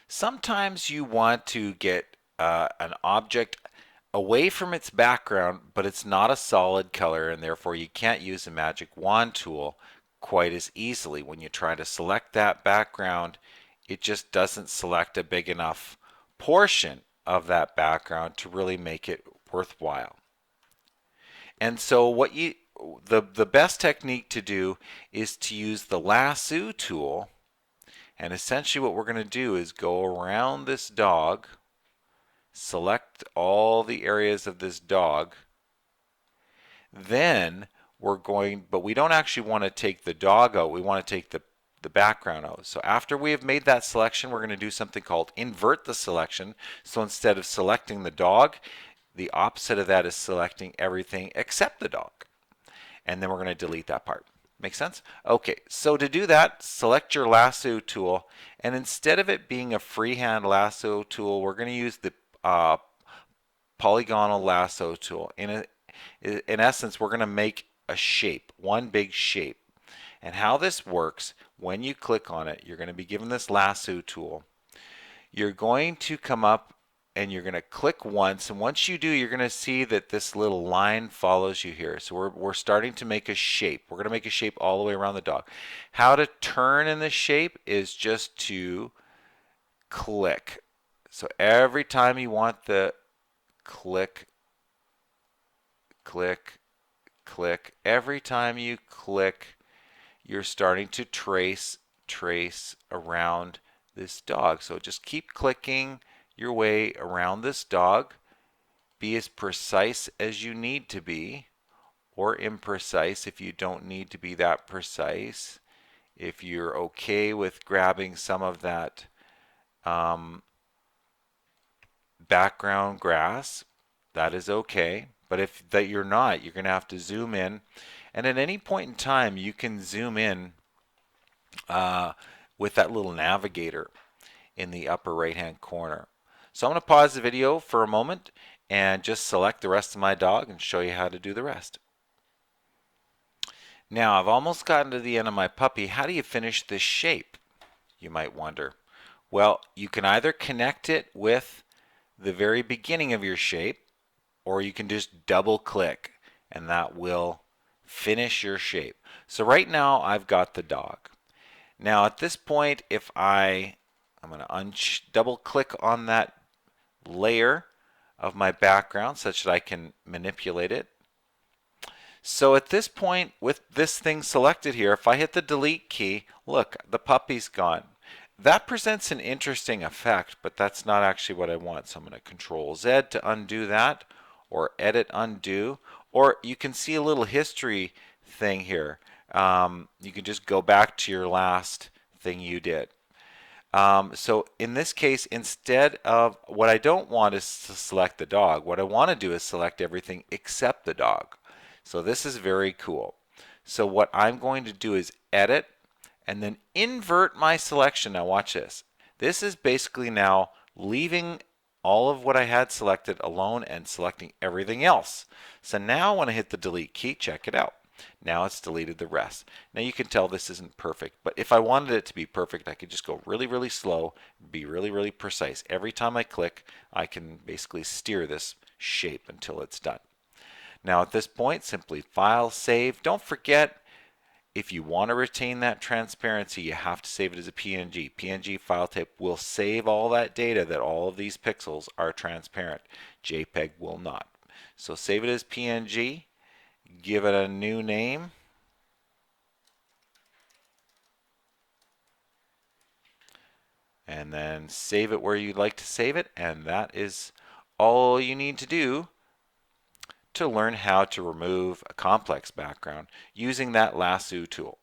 Sometimes you want to get an object away from its background, but it's not a solid color, and therefore you can't use the magic wand tool quite as easily. When you try to select that background, it just doesn't select a big enough portion of that background to really make it worthwhile. And so the best technique to do is to use the Lasso tool, and essentially what we're going to do is go around this dog, select all the areas of this dog. Then but we don't actually want to take the dog out, we want to take the background out. So after we have made that selection, we're going to do something called invert the selection. So instead of selecting the dog, the opposite of that is selecting everything except the dog. And then we're going to delete that part. Make sense? Okay, so to do that, select your lasso tool, and instead of it being a freehand lasso tool, we're going to use the Polygonal Lasso tool. In essence, we're going to make a shape, one big shape. And how this works, when you click on it, you're going to be given this lasso tool. You're going to come up and you're going to click once, and once you do, you're going to see that this little line follows you here. So we're starting to make a shape. We're going to make a shape all the way around the dog. How to turn in this shape is just to click. So every time you want the click, click, click, every time you click, you're starting to trace around this dog. So just keep clicking your way around this dog. Be as precise as you need to be, or imprecise if you don't need to be that precise. If you're okay with grabbing some of that background grass, that is okay. But if that you're not, you're going to have to zoom in. And at any point in time, you can zoom in with that little navigator in the upper right hand corner. So I'm going to pause the video for a moment and just select the rest of my dog and show you how to do the rest. Now I've almost gotten to the end of my puppy. How do you finish this shape, you might wonder? Well, you can either connect it with the very beginning of your shape, or you can just double click and that will finish your shape. So right now I've got the dog. Now at this point, if I'm going to double click on that layer of my background such that I can manipulate it. So at this point, with this thing selected here, if I hit the delete key, look, the puppy's gone. That presents an interesting effect, but that's not actually what I want. So I'm going to Control Z to undo that, or Edit Undo, or you can see a little history thing here. You can just go back to your last thing you did. So in this case, instead of, what I don't want is to select the dog. What I want to do is select everything except the dog. So this is very cool. So what I'm going to do is edit and then invert my selection. Now watch this. This is basically now leaving all of what I had selected alone and selecting everything else. So now when I hit the delete key, check it out. Now it's deleted the rest. Now you can tell this isn't perfect, but if I wanted it to be perfect, I could just go really, really slow, be really, really precise. Every time I click, I can basically steer this shape until it's done. Now at this point, simply File, Save. Don't forget, if you want to retain that transparency, you have to save it as a PNG. PNG file type will save all that data that all of these pixels are transparent. JPEG will not. So save it as PNG. Give it a new name. And then save it where you'd like to save it. And that is all you need to do to learn how to remove a complex background using that Lasso tool.